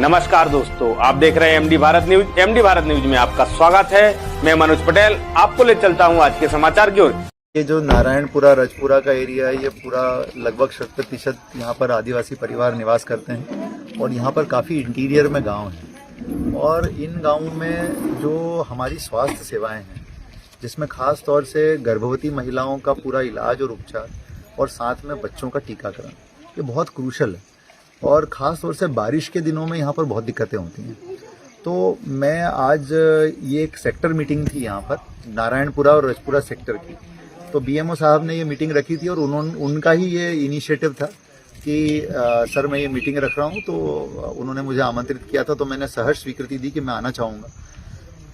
नमस्कार दोस्तों, आप देख रहे हैं MD Bharat news. MD Bharat news में आपका स्वागत है। मैं मनोज पटेल आपको ले चलता हूं आज के समाचार की ओर। ये जो नारायणपुरा रजपुरा का एरिया है, ये पूरा लगभग 100% यहाँ पर आदिवासी परिवार निवास करते हैं और यहाँ पर काफ़ी इंटीरियर में गांव हैं। और इन गांवों में जो हमारी स्वास्थ्य सेवाएं हैं, जिसमें खास तौर से गर्भवती महिलाओं का पूरा इलाज और उपचार और साथ में बच्चों का टीकाकरण, ये बहुत क्रूशल है। और ख़ास तौर से बारिश के दिनों में यहाँ पर बहुत दिक्कतें होती हैं। तो मैं आज ये एक सेक्टर मीटिंग थी यहाँ पर नारायणपुरा और रजपुरा सेक्टर की, तो बीएमओ साहब ने ये मीटिंग रखी थी और उनका ही ये इनिशिएटिव था कि सर मैं ये मीटिंग रख रहा हूँ। तो उन्होंने मुझे आमंत्रित किया था, तो मैंने सहर्ष स्वीकृति दी कि मैं आना चाहूँगा।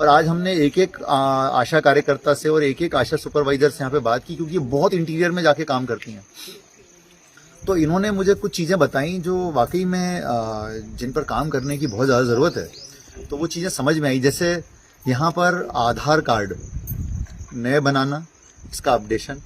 और आज हमने एक एक आशा कार्यकर्ता से और एक एक आशा सुपरवाइजर से यहाँ पे बात की, क्योंकि ये बहुत इंटीरियर में जाके काम करती हैं। तो इन्होंने मुझे कुछ चीज़ें बताई जो वाकई में जिन पर काम करने की बहुत ज़्यादा ज़रूरत है। तो वो चीज़ें समझ में आई, जैसे यहाँ पर आधार कार्ड नए बनाना, इसका अपडेशन,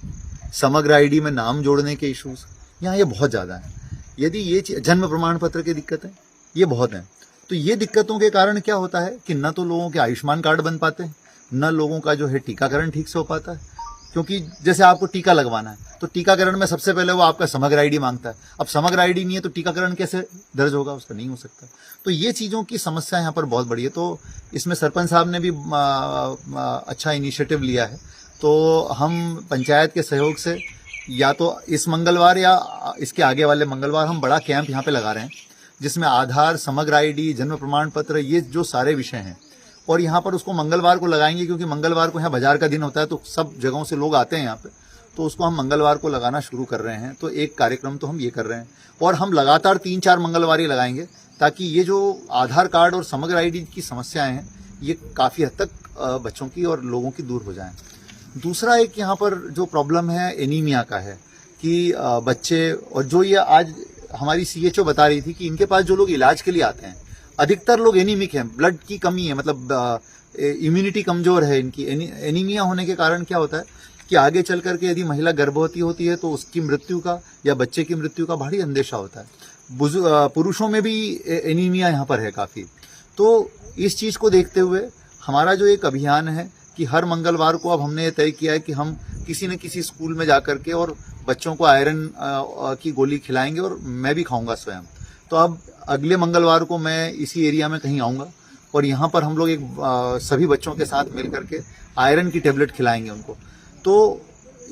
समग्र आईडी में नाम जोड़ने के इश्यूज यहाँ ये बहुत ज़्यादा हैं। यदि ये जन्म प्रमाण पत्र की दिक्कतें ये बहुत हैं। तो ये दिक्कतों के कारण क्या होता है कि न तो लोगों के आयुष्मान कार्ड बन पाते हैं, न लोगों का जो है टीकाकरण ठीक से हो पाता है। क्योंकि जैसे आपको टीका लगवाना है तो टीकाकरण में सबसे पहले वो आपका समग्र आईडी मांगता है। अब समग्र आईडी नहीं है तो टीकाकरण कैसे दर्ज होगा, उसका नहीं हो सकता। तो ये चीज़ों की समस्या यहाँ पर बहुत बड़ी है। तो इसमें सरपंच साहब ने भी अच्छा इनिशिएटिव लिया है। तो हम पंचायत के सहयोग से या तो इस मंगलवार या इसके आगे वाले मंगलवार हम बड़ा कैंप यहाँ पे लगा रहे हैं, जिसमें आधार, समग्र आईडी, जन्म प्रमाण पत्र, ये जो सारे विषय हैं। और यहाँ पर उसको मंगलवार को लगाएंगे, क्योंकि मंगलवार को यहाँ बाजार का दिन होता है, तो सब जगहों से लोग आते हैं यहाँ पे। तो उसको हम मंगलवार को लगाना शुरू कर रहे हैं। तो एक कार्यक्रम तो हम ये कर रहे हैं और हम लगातार 3-4 मंगलवार ही लगाएंगे, ताकि ये जो आधार कार्ड और समग्र आईडी की समस्याएं हैं ये काफ़ी हद तक बच्चों की और लोगों की दूर हो जाएं। दूसरा एक यहाँ पर जो प्रॉब्लम है एनीमिया का है कि बच्चे, और जो ये आज हमारी CHO बता रही थी कि इनके पास जो लोग इलाज के लिए आते हैं अधिकतर लोग एनीमिक हैं, ब्लड की कमी है, मतलब इम्यूनिटी कमजोर है इनकी। एनीमिया होने के कारण क्या होता है कि आगे चल करके यदि महिला गर्भवती होती है तो उसकी मृत्यु का या बच्चे की मृत्यु का भारी अंदेशा होता है। पुरुषों में भी एनीमिया यहाँ पर है काफ़ी। तो इस चीज़ को देखते हुए हमारा जो एक अभियान है कि हर मंगलवार को अब हमने ये तय किया है कि हम किसी न किसी स्कूल में जा करके और बच्चों को आयरन की गोली खिलाएंगे, और मैं भी खाऊंगा स्वयं। तो अब अगले मंगलवार को मैं इसी एरिया में कहीं आऊँगा और यहाँ पर हम लोग एक सभी बच्चों के साथ मिल करके आयरन की टेबलेट खिलाएंगे उनको। तो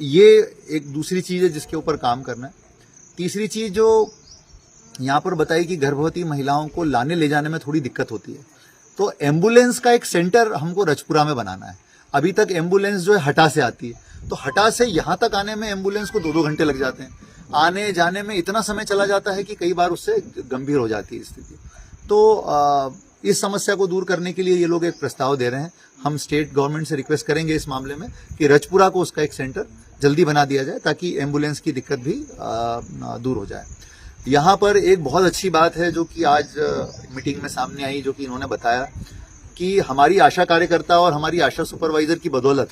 ये एक दूसरी चीज़ है जिसके ऊपर काम करना है। तीसरी चीज़ जो यहाँ पर बताई कि गर्भवती महिलाओं को लाने ले जाने में थोड़ी दिक्कत होती है, तो एम्बुलेंस का एक सेंटर हमको रजपुरा में बनाना है। अभी तक एम्बुलेंस जो है हटा से आती है, तो हटा से यहाँ तक आने में एम्बुलेंस को 2-2 घंटे लग जाते हैं। आने जाने में इतना समय चला जाता है कि कई बार उससे गंभीर हो जाती है स्थिति। तो इस समस्या को दूर करने के लिए ये लोग एक प्रस्ताव दे रहे हैं। हम स्टेट गवर्नमेंट से रिक्वेस्ट करेंगे इस मामले में कि रजपुरा को उसका एक सेंटर जल्दी बना दिया जाए, ताकि एम्बुलेंस की दिक्कत भी दूर हो जाए। यहाँ पर एक बहुत अच्छी बात है जो कि आज मीटिंग में सामने आई, जो कि इन्होंने बताया कि हमारी आशा कार्यकर्ता और हमारी आशा सुपरवाइजर की बदौलत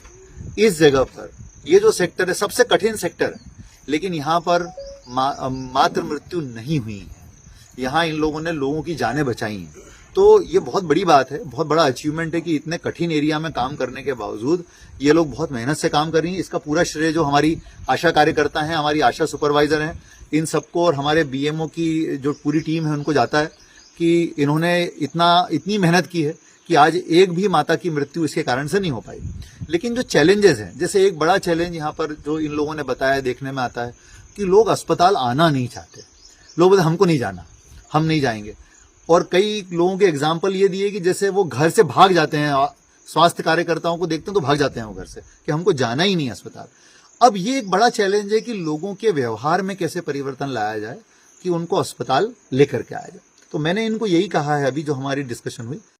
इस जगह पर ये जो सेक्टर है सबसे कठिन सेक्टर है, लेकिन यहाँ पर मातृ मृत्यु नहीं हुई है। यहाँ इन लोगों ने लोगों की जानें बचाई हैं। तो ये बहुत बड़ी बात है, बहुत बड़ा अचीवमेंट है कि इतने कठिन एरिया में काम करने के बावजूद ये लोग बहुत मेहनत से काम कर रही हैं। इसका पूरा श्रेय जो हमारी आशा कार्यकर्ता हैं, हमारी आशा सुपरवाइजर हैं, इन सबको और हमारे बीएमओ की जो पूरी टीम है उनको जाता है कि इन्होंने इतनी मेहनत की है कि आज एक भी माता की मृत्यु इसके कारण से नहीं हो पाई। लेकिन जो चैलेंजेस हैं, जैसे एक बड़ा चैलेंज यहाँ पर जो इन लोगों ने बताया देखने में आता है कि लोग अस्पताल आना नहीं चाहते। लोग बोलते हमको नहीं जाना, हम नहीं जाएंगे। और कई लोगों के एग्जाम्पल ये दिए कि जैसे वो घर से भाग जाते हैं, स्वास्थ्य कार्यकर्ताओं को देखते हैं तो भाग जाते हैं वो घर से कि हमको जाना ही नहीं अस्पताल। अब ये एक बड़ा चैलेंज है कि लोगों के व्यवहार में कैसे परिवर्तन लाया जाए कि उनको अस्पताल लेकर के आया जाए। तो मैंने इनको यही कहा है अभी जो हमारी डिस्कशन हुई